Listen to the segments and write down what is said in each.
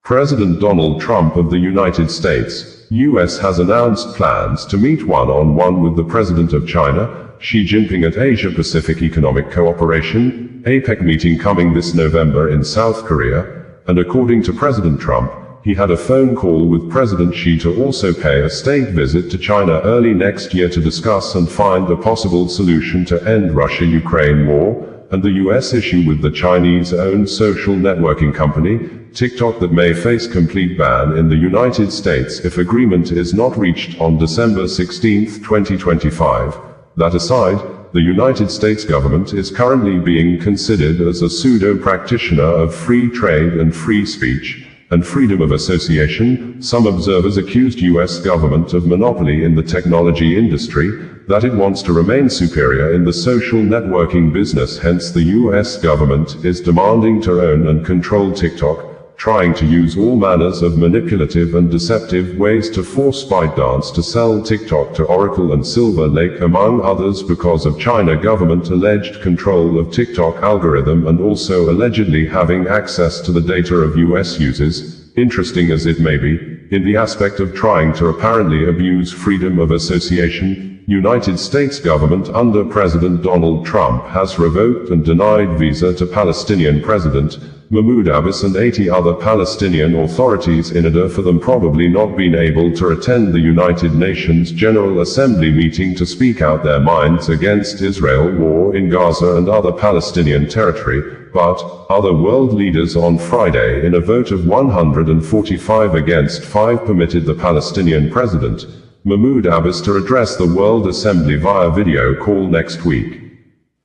President Donald Trump of the United States, U.S. has announced plans to meet one-on-one with the President of China, Xi Jinping at Asia-Pacific Economic Cooperation, APEC meeting coming this November in South Korea, and according to President Trump, he had a phone call with President Xi to also pay a state visit to China early next year to discuss and find a possible solution to end Russia-Ukraine war, and the U.S. issue with the Chinese-owned social networking company, TikTok, that may face complete ban in the United States if agreement is not reached on December 16, 2025. That aside, the United States government is currently being considered as a pseudo-practitioner of free trade and free speech, and freedom of association. Some observers accused U.S. government of monopoly in the technology industry, that it wants to remain superior in the social networking business. Hence the U.S. government is demanding to own and control TikTok, trying to use all manners of manipulative and deceptive ways to force ByteDance to sell TikTok to Oracle and Silver Lake, among others, because of China government alleged control of TikTok algorithm and also allegedly having access to the data of US users. Interesting as it may be, in the aspect of trying to apparently abuse freedom of association, United States government under President Donald Trump has revoked and denied visa to Palestinian President Mahmoud Abbas and 80 other Palestinian authorities in order for them probably not being able to attend the United Nations General Assembly meeting to speak out their minds against Israel war in Gaza and other Palestinian territory. But other world leaders on Friday, in a vote of 145 against 5, permitted the Palestinian President Mahmoud Abbas to address the World Assembly via video call next week.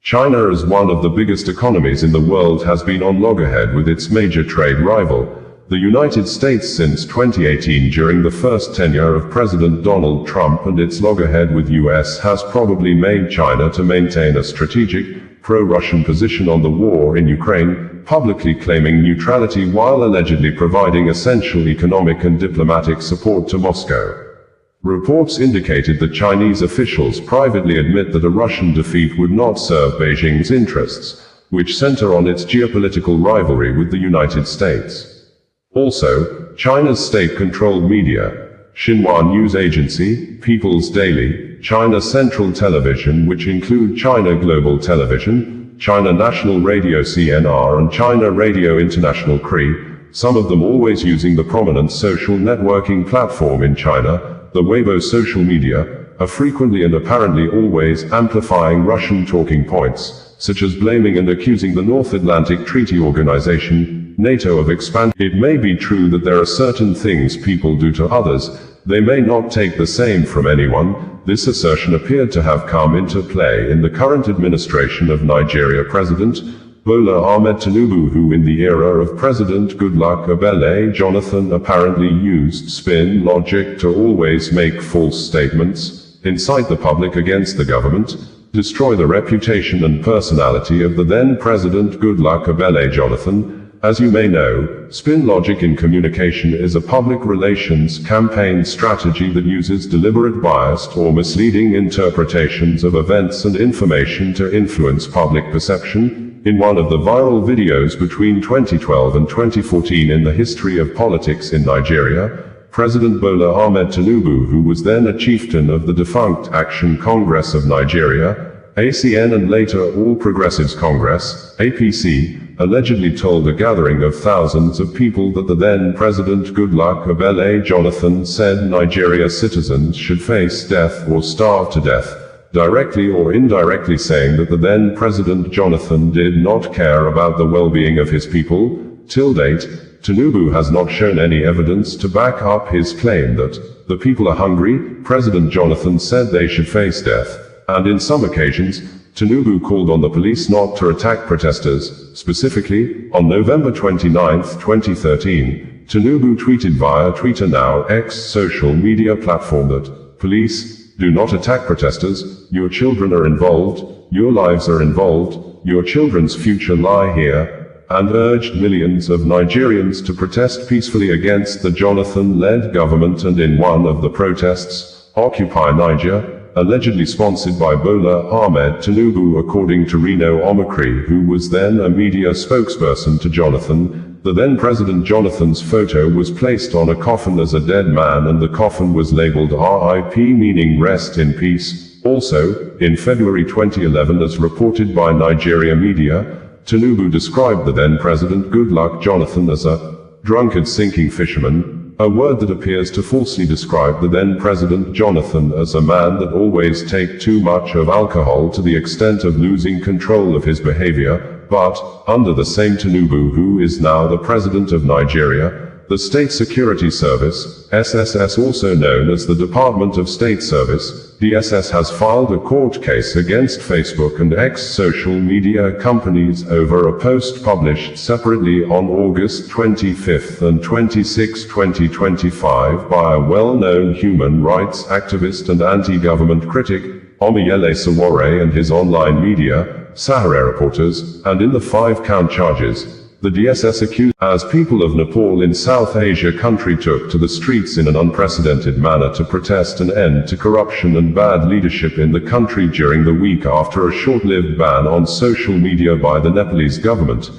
China, as one of the biggest economies in the world, has been on loggerhead with its major trade rival, the United States, since 2018 during the first tenure of President Donald Trump, and its loggerhead with US has probably made China to maintain a strategic, pro-Russian position on the war in Ukraine, publicly claiming neutrality while allegedly providing essential economic and diplomatic support to Moscow. Reports indicated that Chinese officials privately admit that a Russian defeat would not serve Beijing's interests, which center on its geopolitical rivalry with the United States. Also, China's state-controlled media, Xinhua News Agency, People's Daily, China Central Television, which include China Global Television, China National Radio CNR and China Radio International CRI, some of them always using the prominent social networking platform in China, the Weibo social media, are frequently and apparently always amplifying Russian talking points, such as blaming and accusing the North Atlantic Treaty Organization, NATO, of expansion. It may be true that there are certain things people do to others, they may not take the same from anyone. This assertion appeared to have come into play in the current administration of Nigeria President Bola Ahmed Tinubu, who in the era of President Goodluck Ebele Jonathan apparently used spin logic to always make false statements, incite the public against the government, destroy the reputation and personality of the then President Goodluck Ebele Jonathan. As you may know, spin logic in communication is a public relations campaign strategy that uses deliberate biased or misleading interpretations of events and information to influence public perception. In one of the viral videos between 2012 and 2014 in the history of politics in Nigeria, President Bola Ahmed Tinubu, who was then a chieftain of the defunct Action Congress of Nigeria, ACN, and later All Progressives Congress, APC, allegedly told a gathering of thousands of people that the then President Goodluck Ebele Jonathan said Nigeria citizens should face death or starve to death, directly or indirectly saying that the then President Jonathan did not care about the well-being of his people. Till date, Tinubu has not shown any evidence to back up his claim that the people are hungry. President Jonathan said they should face death, and in some occasions, Tinubu called on the police not to attack protesters. Specifically, on November 29, 2013, Tinubu tweeted via Twitter, now X social media platform, that police do not attack protesters, your children are involved, your lives are involved, your children's future lie here, and urged millions of Nigerians to protest peacefully against the Jonathan-led government. And in one of the protests, Occupy Niger, allegedly sponsored by Bola Ahmed Tinubu, according to Reno Omokri, who was then a media spokesperson to Jonathan, The then President Jonathan's photo was placed on a coffin as a dead man, and the coffin was labeled RIP, meaning rest in peace. Also, in February 2011, as reported by Nigeria media, Tinubu described the then President Goodluck Jonathan as a drunkard sinking fisherman, a word that appears to falsely describe the then President Jonathan as a man that always take too much of alcohol to the extent of losing control of his behavior. But, under the same Tinubu, who is now the President of Nigeria, the State Security Service, SSS, also known as the Department of State Service, DSS, has filed a court case against Facebook and X social media companies over a post published separately on August 25 and 26, 2025 by a well-known human rights activist and anti-government critic, Omiyele Sowore, and his online media, Sahara Reporters, and in the 5-count charges, the DSS accused, as people of Nepal in South Asia country took to the streets in an unprecedented manner to protest an end to corruption and bad leadership in the country during the week after a short-lived ban on social media by the Nepalese government.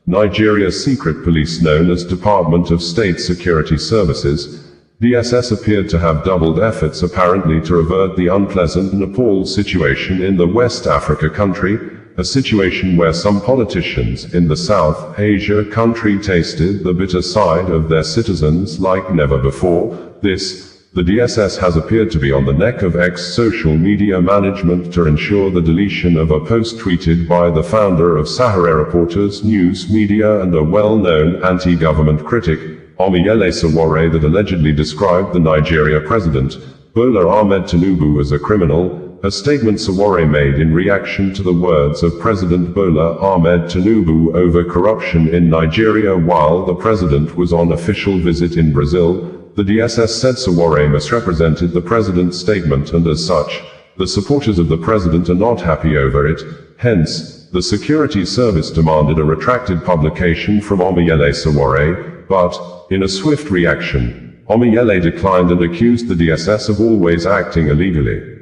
Nigeria's secret police, known as Department of State Security Services, DSS, appeared to have doubled efforts apparently to avert the unpleasant Nepal situation in the West Africa country, a situation where some politicians in the South Asia country tasted the bitter side of their citizens like never before. The DSS has appeared to be on the neck of X social media management to ensure the deletion of a post tweeted by the founder of Sahara Reporters News Media and a well-known anti-government critic, Omiyele Sowore, that allegedly described the Nigeria President, Bola Ahmed Tinubu, as a criminal, a statement Sowore made in reaction to the words of President Bola Ahmed Tinubu over corruption in Nigeria while the president was on official visit in Brazil. The DSS said Sowore misrepresented the president's statement, and as such, the supporters of the president are not happy over it. Hence, the security service demanded a retracted publication from Omiyele Sowore, but, in a swift reaction, Omiyele declined and accused the DSS of always acting illegally.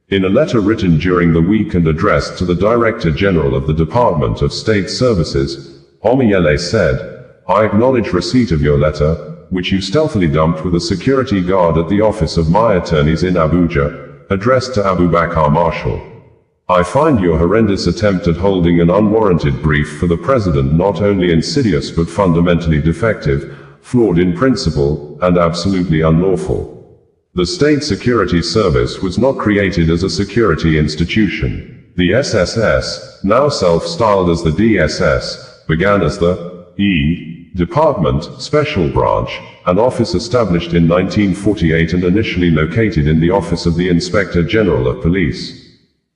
In a letter written during the week and addressed to the Director General of the Department of State Services, Omiyele said, "I acknowledge receipt of your letter, which you stealthily dumped with a security guard at the office of my attorneys in Abuja, addressed to Abubakar Marshall. I find your horrendous attempt at holding an unwarranted brief for the president not only insidious but fundamentally defective, flawed in principle, and absolutely unlawful. The State Security Service was not created as a security institution. The SSS, now self-styled as the DSS, began as the Department, Special Branch, an office established in 1948 and initially located in the Office of the Inspector General of Police.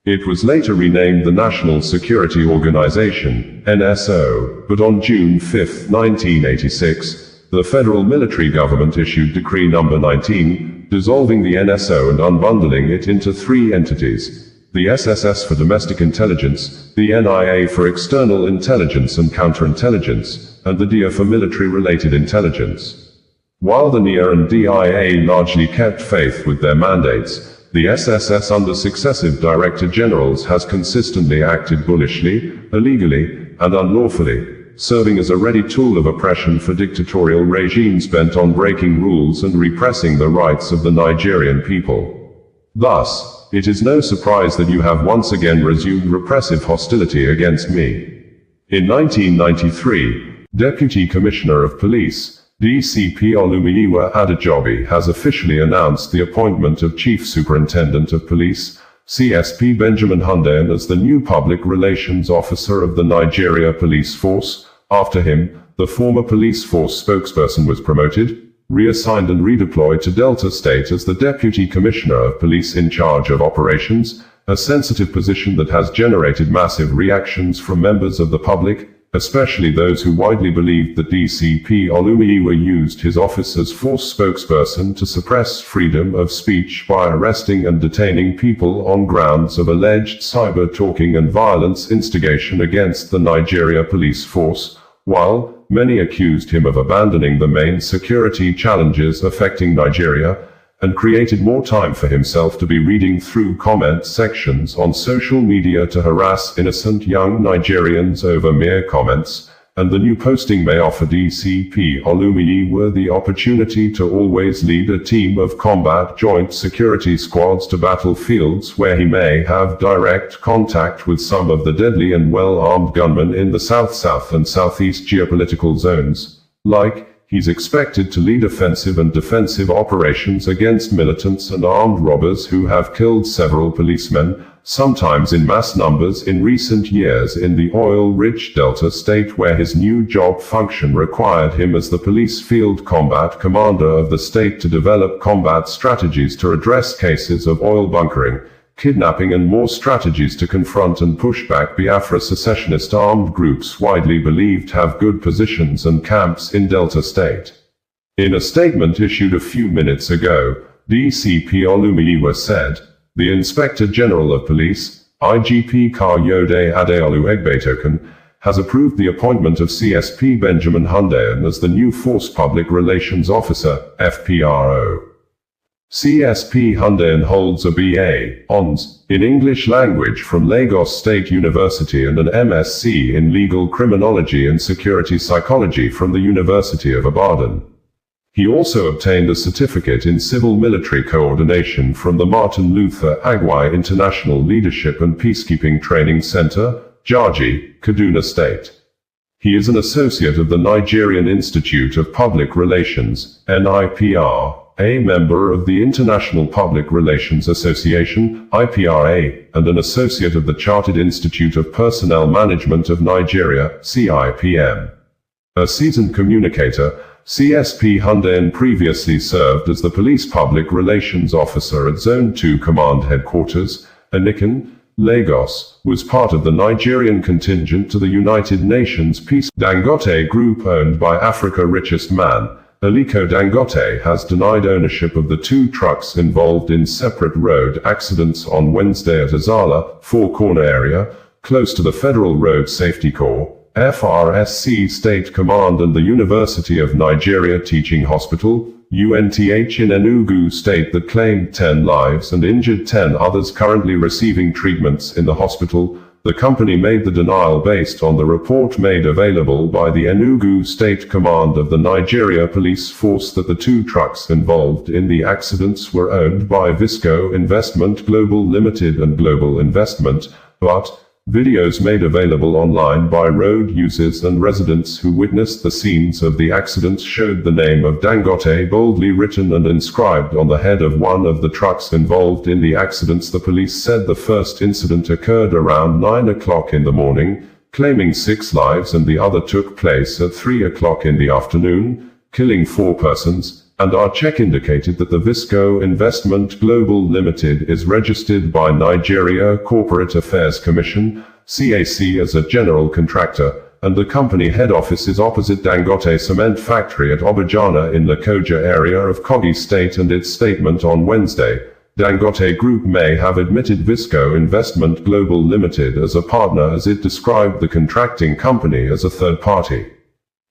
It was later renamed the National Security Organization, NSO, but on June 5, 1986, the federal military government issued Decree No. 19, dissolving the NSO and unbundling it into 3 entities: the SSS for Domestic Intelligence, the NIA for External Intelligence and Counterintelligence, and the DIA for Military-Related Intelligence. While the NIA and DIA largely kept faith with their mandates, the SSS under successive Director Generals has consistently acted bullishly, illegally, and unlawfully, serving as a ready tool of oppression for dictatorial regimes bent on breaking rules and repressing the rights of the Nigerian people. Thus, it is no surprise that you have once again resumed repressive hostility against me. In 1993, Deputy Commissioner of Police, DCP Olumiyiwa Adejobi, has officially announced the appointment of Chief Superintendent of Police, CSP Benjamin Hundeyin, as the new Public Relations Officer of the Nigeria Police Force. After him, the former police force spokesperson was promoted, reassigned and redeployed to Delta State as the Deputy Commissioner of Police in charge of operations, a sensitive position that has generated massive reactions from members of the public, especially those who widely believed that DCP Olumiyiwa used his office as force spokesperson to suppress freedom of speech by arresting and detaining people on grounds of alleged cyber-talking and violence instigation against the Nigeria police force, while many accused him of abandoning the main security challenges affecting Nigeria, and created more time for himself to be reading through comment sections on social media to harass innocent young Nigerians over mere comments. and the new posting may offer DCP Olumini the opportunity to always lead a team of combat joint security squads to battlefields where he may have direct contact with some of the deadly and well-armed gunmen in the South and Southeast geopolitical zones. He's expected to lead offensive and defensive operations against militants and armed robbers who have killed several policemen, sometimes in mass numbers in recent years in the oil-rich Delta state where his new job function required him as the police field combat commander of the state to develop combat strategies to address cases of oil bunkering, kidnapping and more strategies to confront and push back Biafra secessionist armed groups widely believed have good positions and camps in Delta State. In a statement issued a few minutes ago, DCP Olumini said, "The Inspector General of Police, IGP Kayode Adeolu Egbetoken, has approved the appointment of CSP Benjamin Hundeyin as the new Force Public Relations Officer, FPRO. CSP Hundeyin holds a BA, Hons, in English Language from Lagos State University and an MSc in Legal Criminology and Security Psychology from the University of Ibadan. He also obtained a certificate in Civil Military Coordination from the Martin Luther Agwai International Leadership and Peacekeeping Training Center, Jaji, Kaduna State. He is an associate of the Nigerian Institute of Public Relations, NIPR, a member of the International Public Relations Association, IPRA, and an associate of the Chartered Institute of Personnel Management of Nigeria, CIPM. A seasoned communicator, CSP Hundeyin previously served as the Police Public Relations Officer at Zone 2 Command Headquarters, Anikan, Lagos, was part of the Nigerian contingent to the United Nations Peace Dangote Group owned by Africa's richest man. Aliko Dangote has denied ownership of the two trucks involved in separate road accidents on Wednesday at Azala, Four Corner area, close to the Federal Road Safety Corps, FRSC State Command and the University of Nigeria Teaching Hospital, UNTH in Enugu State that claimed 10 lives and injured 10 others currently receiving treatments in the hospital. The company made the denial based on the report made available by the Enugu State Command of the Nigeria Police Force that the two trucks involved in the accidents were owned by Visco Investment Global Limited and Global Investment, but videos made available online by road users and residents who witnessed the scenes of the accidents showed the name of Dangote boldly written and inscribed on the head of one of the trucks involved in the accidents. The police said the first incident occurred around 9 o'clock in the morning, claiming 6 lives, and the other took place at 3 o'clock in the afternoon, killing 4 persons. And our check indicated that the Visco Investment Global Limited is registered by Nigeria Corporate Affairs Commission, CAC, as a general contractor, and the company head office is opposite Dangote Cement Factory at Obajana in Lokoja area of Kogi State. And its statement on Wednesday, Dangote Group may have admitted Visco Investment Global Limited as a partner as it described the contracting company as a third party.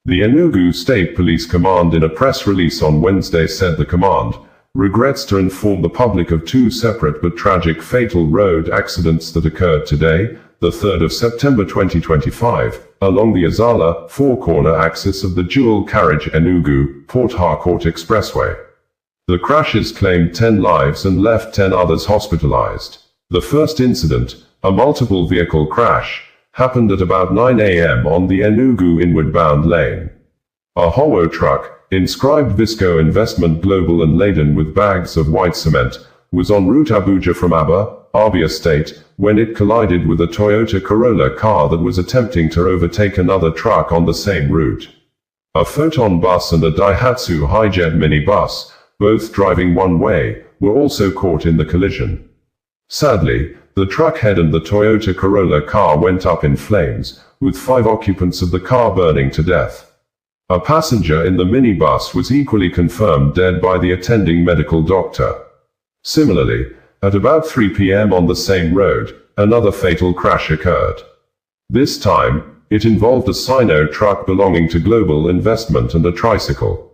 The Enugu State Police Command in a press release on Wednesday said the command regrets to inform the public of 2 separate but tragic fatal road accidents that occurred today, the 3rd of September 2025, along the Azala, Four Corner axis of the dual carriage Enugu-Port Harcourt Expressway. The crashes claimed 10 lives and left 10 others hospitalized. The first incident, a multiple vehicle crash, happened at about 9 a.m. on the Enugu inward-bound lane. A Howo truck, inscribed Visco Investment Global and laden with bags of white cement, was en route Abuja from Abia State, when it collided with a Toyota Corolla car that was attempting to overtake another truck on the same route. A Photon bus and a Daihatsu Hijet minibus, both driving one way, were also caught in the collision. Sadly, the truck head and the Toyota Corolla car went up in flames, with 5 occupants of the car burning to death. A passenger in the minibus was equally confirmed dead by the attending medical doctor. Similarly, at about 3 p.m. on the same road, another fatal crash occurred. This time, it involved a Sino truck belonging to Global Investment and a tricycle.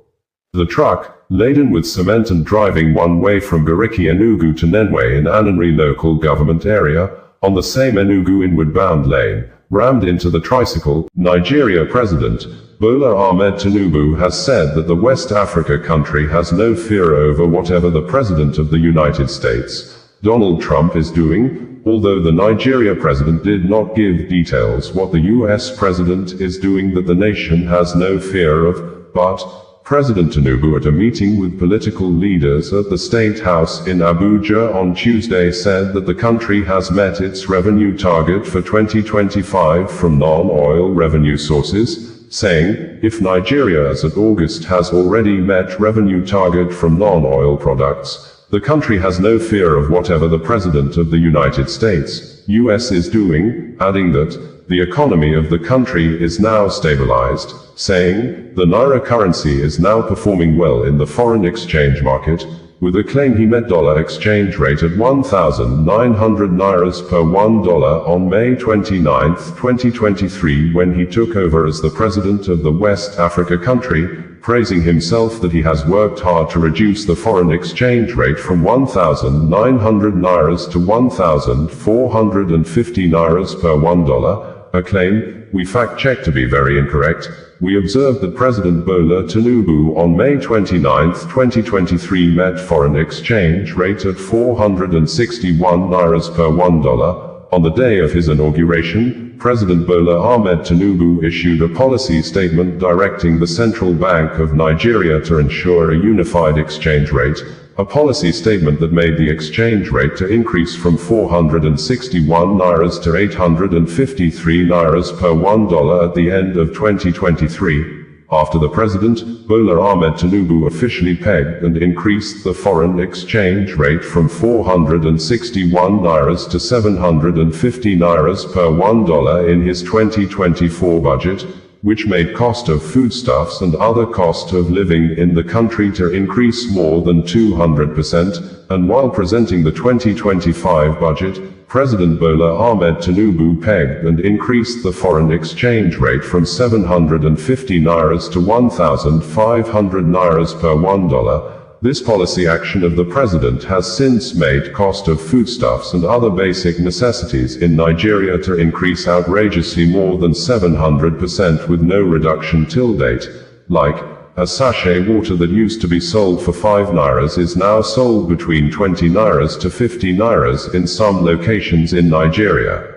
The truck, laden with cement and driving one way from Gariki Enugu to Nenwe in Ananri local government area, on the same Enugu inward-bound lane, rammed into the tricycle. Nigeria President Bola Ahmed Tinubu has said that the West Africa country has no fear over whatever the President of the United States, Donald Trump, is doing, although the Nigeria president did not give details what the US president is doing that the nation has no fear of, but President Tinubu, at a meeting with political leaders at the State House in Abuja on Tuesday, said that the country has met its revenue target for 2025 from non-oil revenue sources, saying, if Nigeria as of August has already met revenue target from non-oil products, the country has no fear of whatever the President of the United States, US, is doing, adding that the economy of the country is now stabilized, saying, the Naira currency is now performing well in the foreign exchange market, with a claim he met dollar exchange rate at 1,900 Nairas per $1 on May 29, 2023 when he took over as the president of the West Africa country, praising himself that he has worked hard to reduce the foreign exchange rate from 1,900 Nairas to 1,450 Nairas per $1, a claim we fact-checked to be very incorrect. We observed that President Bola Tinubu on May 29, 2023 met foreign exchange rate at 461 Nairas per $1. On the day of his inauguration, President Bola Ahmed Tinubu issued a policy statement directing the Central Bank of Nigeria to ensure a unified exchange rate, a policy statement that made the exchange rate to increase from 461 Nairas to 853 Nairas per $1 at the end of 2023. After the president, Bola Ahmed Tinubu officially pegged and increased the foreign exchange rate from 461 Nairas to 750 Nairas per $1 in his 2024 budget, which made cost of foodstuffs and other cost of living in the country to increase more than 200%, and while presenting the 2025 budget, President Bola Ahmed Tinubu pegged and increased the foreign exchange rate from 750 Nairas to 1,500 Nairas per $1. This policy action of the president has since made cost of foodstuffs and other basic necessities in Nigeria to increase outrageously more than 700% with no reduction till date. Like, a sachet water that used to be sold for 5 Nairas is now sold between 20 Nairas to 50 Nairas in some locations in Nigeria.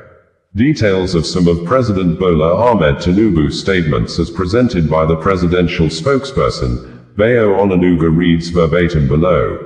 Details of some of President Bola Ahmed Tinubu's statements as presented by the presidential spokesperson, Bayo Onanuga, reads verbatim below.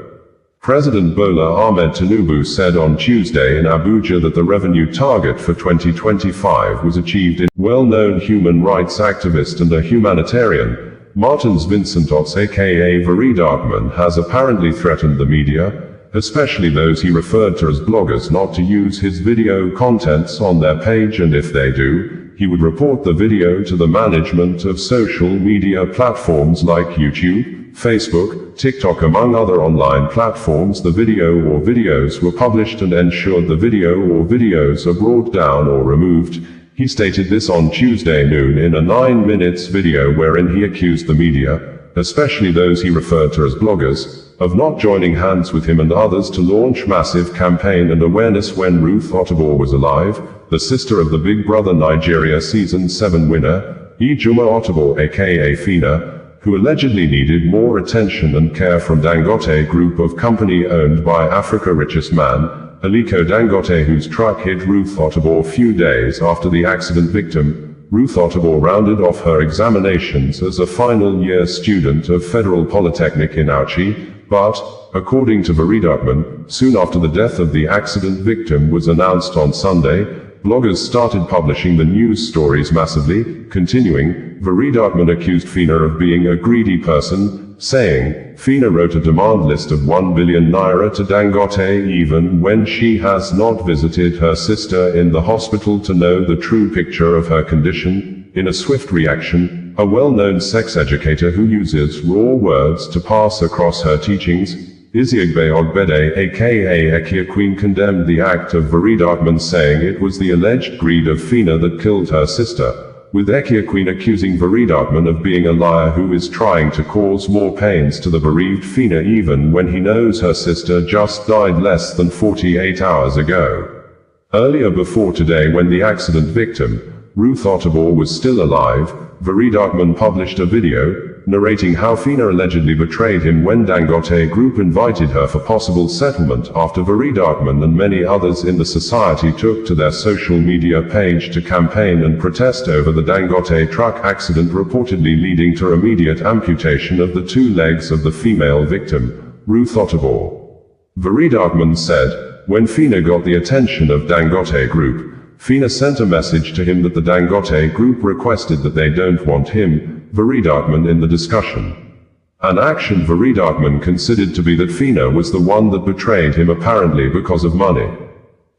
President Bola Ahmed Tinubu said on Tuesday in Abuja that the revenue target for 2025 was achieved in. Well-known human rights activist and a humanitarian, Martins Vincent Otts aka Veridagman, has apparently threatened the media, especially those he referred to as bloggers, not to use his video contents on their page, and if they do, he would report the video to the management of social media platforms like YouTube, Facebook, TikTok, among other online platforms. The video or videos were published and ensured the video or videos are brought down or removed. He stated this on Tuesday noon in a 9-minute video wherein he accused the media, especially those he referred to as bloggers, of not joining hands with him and others to launch massive campaign and awareness when Ruth Otterbour was alive, the sister of the Big Brother Nigeria Season 7 winner, Ijoma Otterbour aka Fina, who allegedly needed more attention and care from Dangote Group of company owned by Africa's richest man, Aliko Dangote, whose truck hit Ruth Otterbour few days after the accident victim. Ruth Otterbour rounded off her examinations as a final-year student of Federal Polytechnic in Auchi, but, according to Veridagman, soon after the death of the accident victim was announced on Sunday, bloggers started publishing the news stories massively. Continuing, Veridagman accused Fina of being a greedy person, saying, Fina wrote a demand list of 1 billion naira to Dangote even when she has not visited her sister in the hospital to know the true picture of her condition. In a swift reaction, a well-known sex educator who uses raw words to pass across her teachings, Iziagbe Ogbede aka Ekia Queen, condemned the act of Veridagman, saying it was the alleged greed of Fina that killed her sister, with Ekia Queen accusing Veridagman of being a liar who is trying to cause more pains to the bereaved Fina even when he knows her sister just died less than 48 hours ago. Earlier before today, when the accident victim, Ruth Otterbohr was still alive, Veridakman published a video, narrating how Fina allegedly betrayed him when Dangote Group invited her for possible settlement after Veridakman and many others in the society took to their social media page to campaign and protest over the Dangote truck accident reportedly leading to immediate amputation of the 2 legs of the female victim, Ruth Otterbohr. Veridakman said, when Fina got the attention of Dangote Group, Fina sent a message to him that the Dangote Group requested that they don't want him, Veridakman, in the discussion. An action Veridakman considered to be that Fina was the one that betrayed him apparently because of money.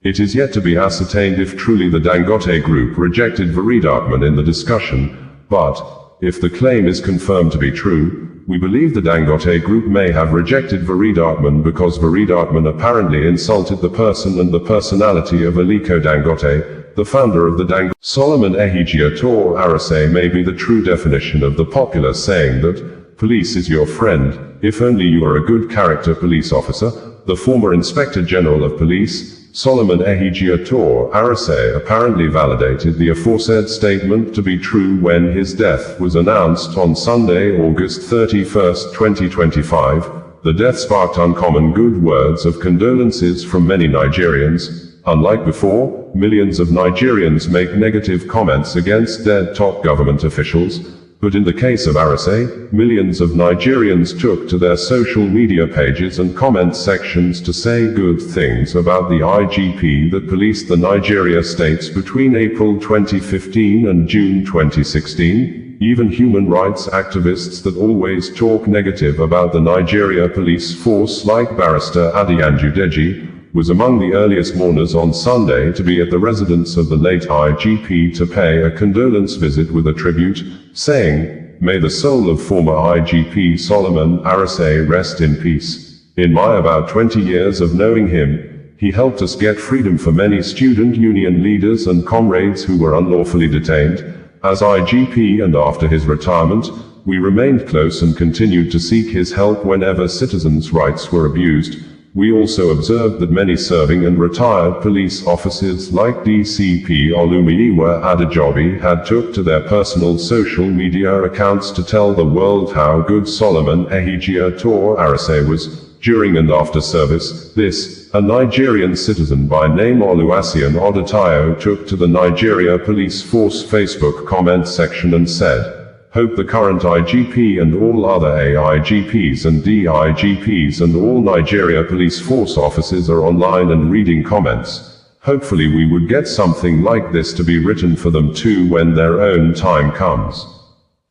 It is yet to be ascertained if truly the Dangote Group rejected Veridakman in the discussion, but, if the claim is confirmed to be true, we believe the Dangote Group may have rejected Veridakman because Veridakman apparently insulted the person and the personality of Aliko Dangote, the founder of the Dangote. Solomon Ehigiator Arase may be the true definition of the popular saying that, police is your friend, if only you are a good character police officer. The former Inspector General of Police, Solomon Ehigiator Arase, apparently validated the aforesaid statement to be true when his death was announced on Sunday, August 31, 2025. The death sparked uncommon good words of condolences from many Nigerians. Unlike before, millions of Nigerians make negative comments against dead top government officials. But in the case of Arase, millions of Nigerians took to their social media pages and comment sections to say good things about the IGP that policed the Nigeria states between April 2015 and June 2016. Even human rights activists that always talk negative about the Nigeria police force, like Barrister Adiyanju Deji, was among the earliest mourners on Sunday to be at the residence of the late IGP to pay a condolence visit with a tribute, saying, "May the soul of former IGP Solomon Arase rest in peace. In my about 20 years of knowing him, he helped us get freedom for many student union leaders and comrades who were unlawfully detained. As IGP and after his retirement, we remained close and continued to seek his help whenever citizens' rights were abused. We also observed that many serving and retired police officers like DCP Olumiyiwa Adejobi had took to their personal social media accounts to tell the world how good Solomon Ehigiator Arase was during and after service. This, a Nigerian citizen by name Oluwaseun Odetayo took to the Nigeria Police Force Facebook comment section and said, "Hope the current IGP and all other AIGPs and DIGPs and all Nigeria Police Force officers are online and reading comments. Hopefully we would get something like this to be written for them too when their own time comes."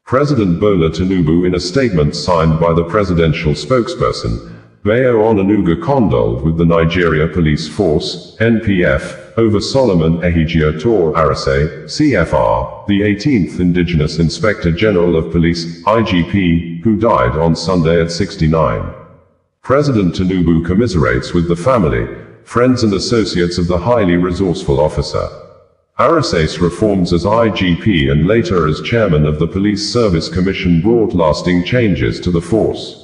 President Bola Tinubu, in a statement signed by the presidential spokesperson, Bayo Onanuga, condoled with the Nigeria Police Force, NPF, over Solomon Ehigiator Arase, CFR, the 18th Indigenous Inspector General of Police, IGP, who died on Sunday at 69. President Tinubu commiserates with the family, friends and associates of the highly resourceful officer. Arase's reforms as IGP and later as chairman of the Police Service Commission brought lasting changes to the force.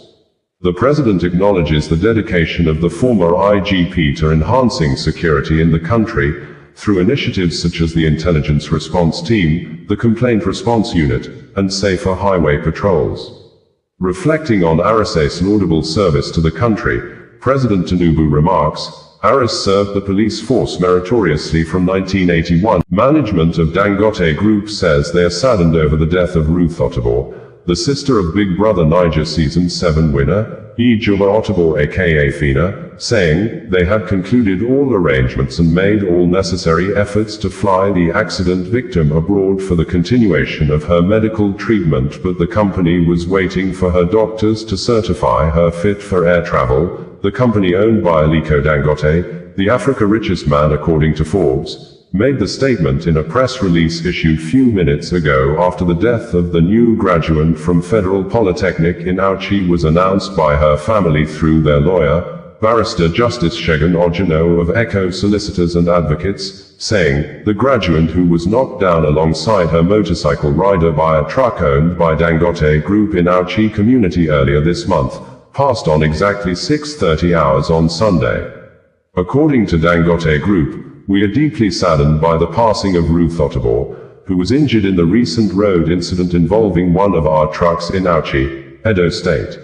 The President acknowledges the dedication of the former IGP to enhancing security in the country, through initiatives such as the Intelligence Response Team, the Complaint Response Unit, and safer highway patrols. Reflecting on Arase's laudable service to the country, President Tinubu remarks, Arase served the police force meritoriously from 1981. Management of Dangote Group says they are saddened over the death of Ruth Otterbohr, the sister of Big Brother Niger Season 7 winner, Ijeoma Otterbohr aka Fina, saying, they had concluded all arrangements and made all necessary efforts to fly the accident victim abroad for the continuation of her medical treatment, but the company was waiting for her doctors to certify her fit for air travel. The company owned by Aliko Dangote, the Africa's richest man according to Forbes, made the statement in a press release issued few minutes ago after the death of the new graduate from Federal Polytechnic in Auchi was announced by her family through their lawyer, Barrister Justice Shegun Ojino of Echo Solicitors and Advocates, saying, the graduate, who was knocked down alongside her motorcycle rider by a truck owned by Dangote Group in Auchi community earlier this month, passed on exactly 6:30 hours on Sunday. According to Dangote Group, we are deeply saddened by the passing of Ruth Otterbohr, who was injured in the recent road incident involving one of our trucks in Auchi, Edo State.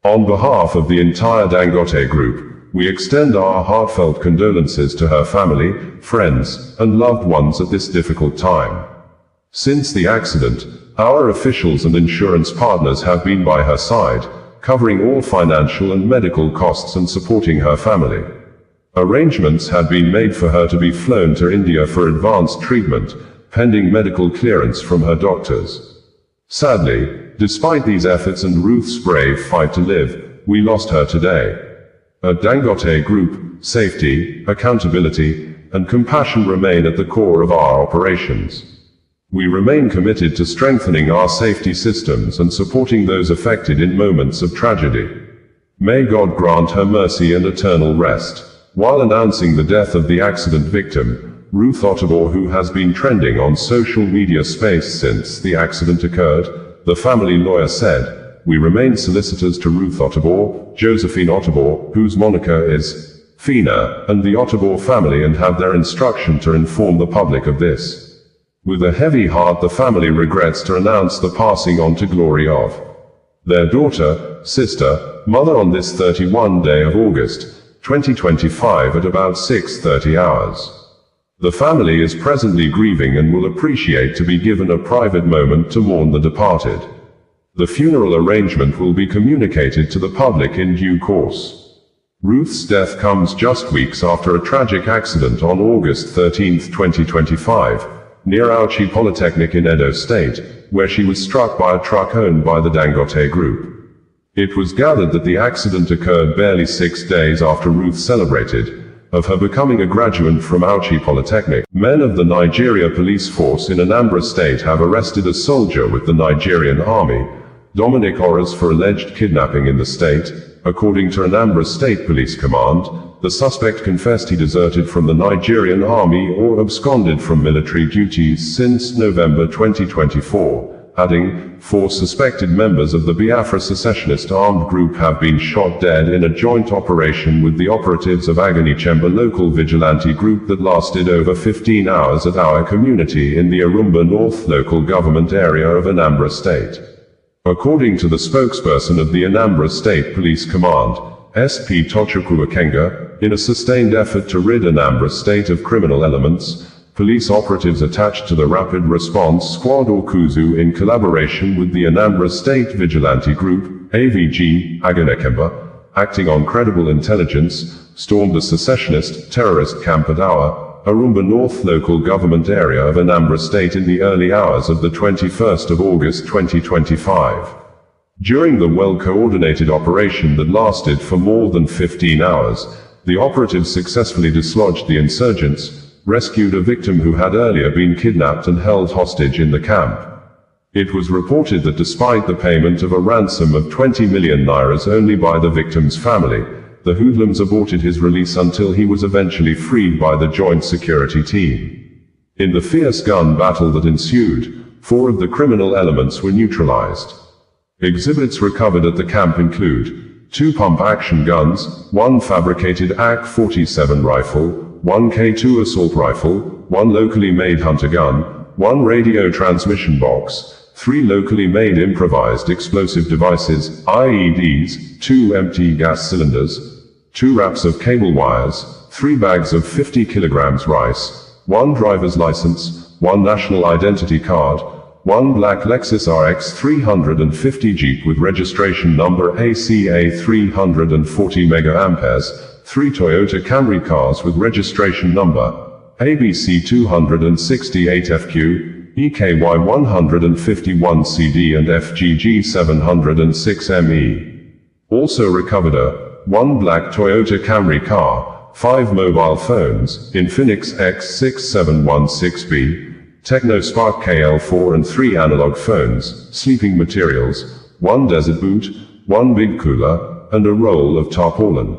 On behalf of the entire Dangote Group, we extend our heartfelt condolences to her family, friends, and loved ones at this difficult time. Since the accident, our officials and insurance partners have been by her side, covering all financial and medical costs and supporting her family. Arrangements had been made for her to be flown to India for advanced treatment, pending medical clearance from her doctors. Sadly, despite these efforts and Ruth's brave fight to live, we lost her today. At Dangote Group, safety, accountability, and compassion remain at the core of our operations. We remain committed to strengthening our safety systems and supporting those affected in moments of tragedy. May God grant her mercy and eternal rest. While announcing the death of the accident victim, Ruth Ottobor, who has been trending on social media space since the accident occurred, the family lawyer said, "We remain solicitors to Ruth Ottobor, Josephine Ottobor, whose moniker is Fina, and the Ottobor family, and have their instruction to inform the public of this. With a heavy heart, the family regrets to announce the passing on to glory of their daughter, sister, mother on this 31 day of August, 2025 at about 6:30 hours. The family is presently grieving and will appreciate to be given a private moment to mourn the departed. The funeral arrangement will be communicated to the public in due course." Ruth's death comes just weeks after a tragic accident on August 13, 2025, near Auchi Polytechnic in Edo State, where she was struck by a truck owned by the Dangote Group. It was gathered that the accident occurred barely 6 days after Ruth celebrated of her becoming a graduate from Auchi Polytechnic. Men of the Nigeria police force in Anambra State have arrested a soldier with the Nigerian Army, Dominic Orras, for alleged kidnapping in the state. According to Anambra State Police Command, the suspect confessed he deserted from the Nigerian Army or absconded from military duties since November 2024, adding, 4 suspected members of the Biafra secessionist armed group have been shot dead in a joint operation with the operatives of Agony Chemba local vigilante group that lasted over 15 hours at our community in the Arumba North local government area of Anambra State. According to the spokesperson of the Anambra State Police Command, SP Tochukwu Akenga, in a sustained effort to rid Anambra State of criminal elements, police operatives attached to the Rapid Response Squad or KUZU, in collaboration with the Anambra State Vigilante Group, AVG, Aganekemba, acting on credible intelligence, stormed a secessionist terrorist camp at our Arumba North local government area of Anambra State in the early hours of the 21st of August 2025. During the well-coordinated operation that lasted for more than 15 hours, the operatives successfully dislodged the insurgents, rescued a victim who had earlier been kidnapped and held hostage in the camp. It was reported that despite the payment of a ransom of 20 million nairas only by the victim's family, the hoodlums aborted his release until he was eventually freed by the joint security team. In the fierce gun battle that ensued, 4 of the criminal elements were neutralized. Exhibits recovered at the camp include 2 pump-action guns, 1 fabricated AK-47 rifle, 1 K2 assault rifle, 1 locally made hunter gun, 1 radio transmission box, 3 locally made improvised explosive devices, IEDs, 2 empty gas cylinders, 2 wraps of cable wires, 3 bags of 50 kilograms rice, 1 driver's license, 1 national identity card, 1 black Lexus RX 350 Jeep with registration number ACA 340 mA, 3 Toyota Camry cars with registration number ABC 268FQ, EKY 151CD and FGG 706ME. Also recovered a 1 black Toyota Camry car, 5 mobile phones, Infinix X6716B, Techno Spark KL4 and 3 analog phones, sleeping materials, 1 desert boot, 1 big cooler, and a roll of tarpaulin.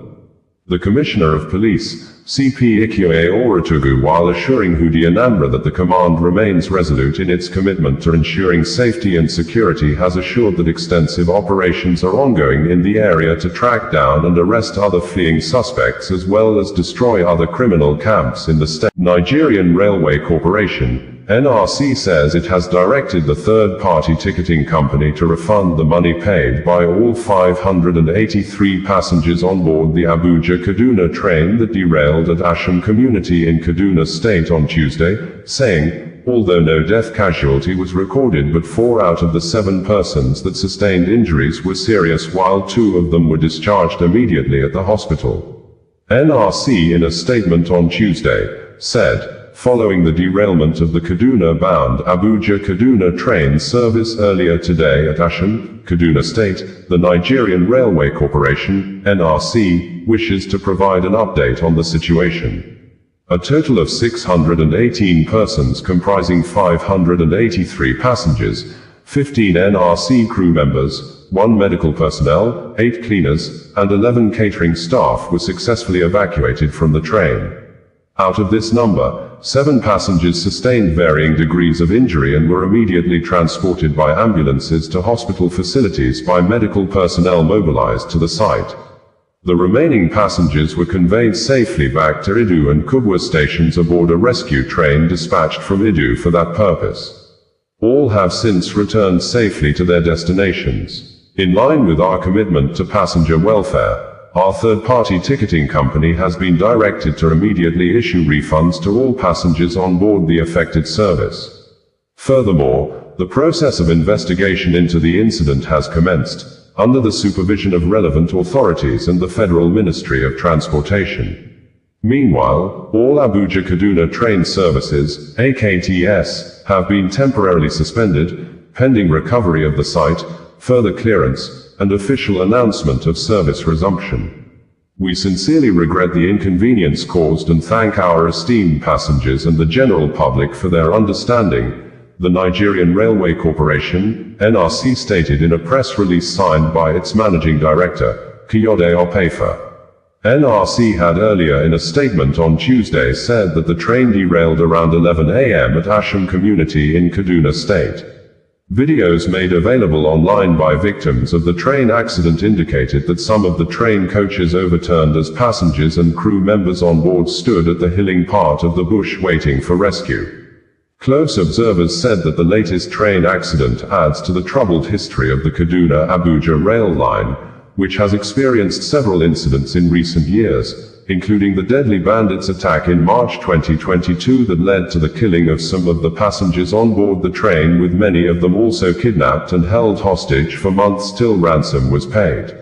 The Commissioner of Police, CP Ikyoe Oratugu, while assuring Hudi Anambra that the command remains resolute in its commitment to ensuring safety and security, has assured that extensive operations are ongoing in the area to track down and arrest other fleeing suspects as well as destroy other criminal camps in the state. Nigerian Railway Corporation, NRC says it has directed the third-party ticketing company to refund the money paid by all 583 passengers on board the Abuja-Kaduna train that derailed at Asham community in Kaduna State on Tuesday, saying, although no death casualty was recorded, but 4 out of the 7 persons that sustained injuries were serious, while 2 of them were discharged immediately at the hospital. NRC, in a statement on Tuesday, said, following the derailment of the Kaduna-bound Abuja-Kaduna train service earlier today at Asham, Kaduna State, the Nigerian Railway Corporation, NRC, wishes to provide an update on the situation. A total of 618 persons comprising 583 passengers, 15 NRC crew members, 1 medical personnel, 8 cleaners, and 11 catering staff were successfully evacuated from the train. Out of this number, 7 passengers sustained varying degrees of injury and were immediately transported by ambulances to hospital facilities by medical personnel mobilized to the site. The remaining passengers were conveyed safely back to Idu and Kubwa stations aboard a rescue train dispatched from Idu for that purpose. All have since returned safely to their destinations. In line with our commitment to passenger welfare, our third-party ticketing company has been directed to immediately issue refunds to all passengers on board the affected service. Furthermore, the process of investigation into the incident has commenced, under the supervision of relevant authorities and the Federal Ministry of Transportation. Meanwhile, all Abuja-Kaduna train services, AKTS, have been temporarily suspended, pending recovery of the site, further clearance, and official announcement of service resumption. We sincerely regret the inconvenience caused and thank our esteemed passengers and the general public for their understanding, the Nigerian Railway Corporation, NRC stated in a press release signed by its managing director, Kayode Opefa. NRC had earlier in a statement on Tuesday said that the train derailed around 11 a.m. at Asham community in Kaduna State. Videos made available online by victims of the train accident indicated that some of the train coaches overturned as passengers and crew members on board stood at the hilling part of the bush waiting for rescue. Close observers said that the latest train accident adds to the troubled history of the Kaduna-Abuja rail line, which has experienced several incidents in recent years, including the deadly bandits attack in March 2022 that led to the killing of some of the passengers on board the train, with many of them also kidnapped and held hostage for months till ransom was paid.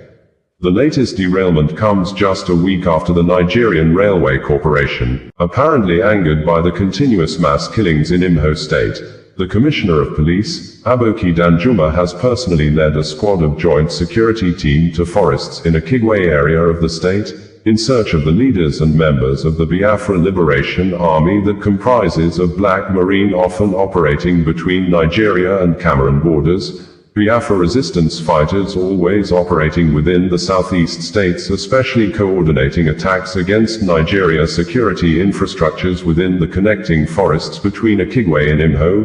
The latest derailment comes just a week after the Nigerian Railway Corporation, apparently angered by the continuous mass killings in Imo State. The Commissioner of Police, Aboki Danjuma, has personally led a squad of joint security team to forests in a Kigwe area of the state, in search of the leaders and members of the Biafra Liberation Army that comprises of Black Marine, often operating between Nigeria and Cameroon borders, Biafra resistance fighters always operating within the southeast states, especially coordinating attacks against Nigeria security infrastructures within the connecting forests between Akigwe in Imo,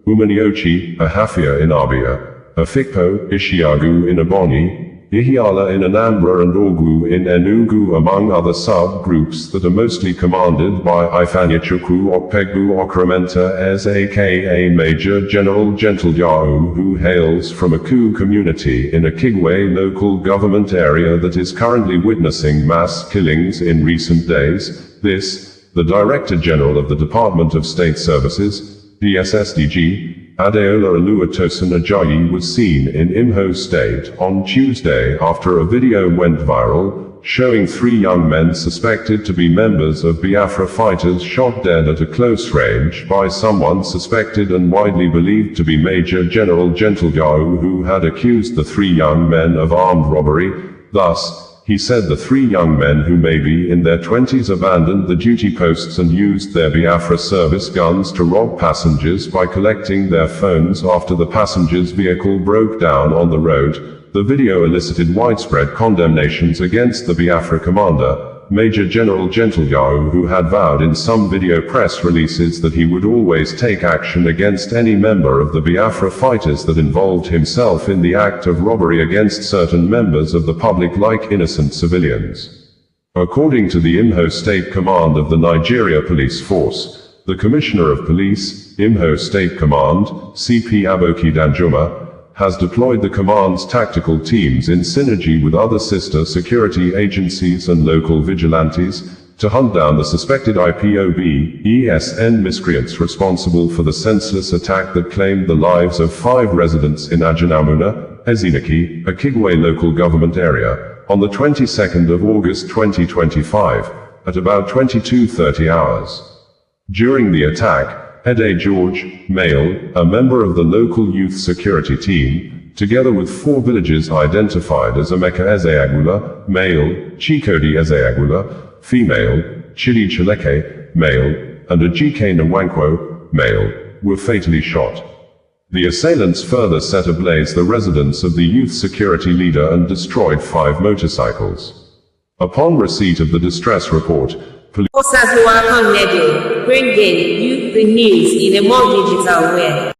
Umaniochi, Ahafia in Abia, Afikpo, Ishiagu in Ebonyi, Ihiala in Anambra and Ogwu in Enugu, among other sub-groups that are mostly commanded by Ifeanyichukwu Okpegbu Okrementa as aka Major General Gentlejao, who hails from a Ku community in a Kigwe local government area that is currently witnessing mass killings in recent days. This, the Director General of the Department of State Services, DSSDG, Adeola Oluwatosin Ajayi, was seen in Imo State on Tuesday after a video went viral, showing 3 young men suspected to be members of Biafra fighters shot dead at a close range by someone suspected and widely believed to be Major General Gentlejao, who had accused the 3 young men of armed robbery. Thus, he said the 3 young men, who may be in their 20s, abandoned the duty posts and used their Biafra service guns to rob passengers by collecting their phones after the passenger's vehicle broke down on the road. The video elicited widespread condemnations against the Biafra commander, Major General Gentlejao, who had vowed in some video press releases that he would always take action against any member of the Biafra fighters that involved himself in the act of robbery against certain members of the public like innocent civilians. According to the Imo State Command of the Nigeria Police Force, the Commissioner of Police, Imho State Command, CP Aboki Danjuma, has deployed the command's tactical teams in synergy with other sister security agencies and local vigilantes to hunt down the suspected IPOB ESN miscreants responsible for the senseless attack that claimed the lives of 5 residents in Ajanamuna, Ezinaki, a Kigwe local government area, on the 22nd of August 2025, at about 22:30 hours. During the attack, Ede George, male, a member of the local youth security team, together with 4 villagers identified as Emeka Ezeagula, male, Chikodi Ezeagula, female, Chidi Chileke, male, and Ajike Nwankwo, male, were fatally shot. The assailants further set ablaze the residence of the youth security leader and destroyed 5 motorcycles. Upon receipt of the distress report, police bringing you the news in a more digital way.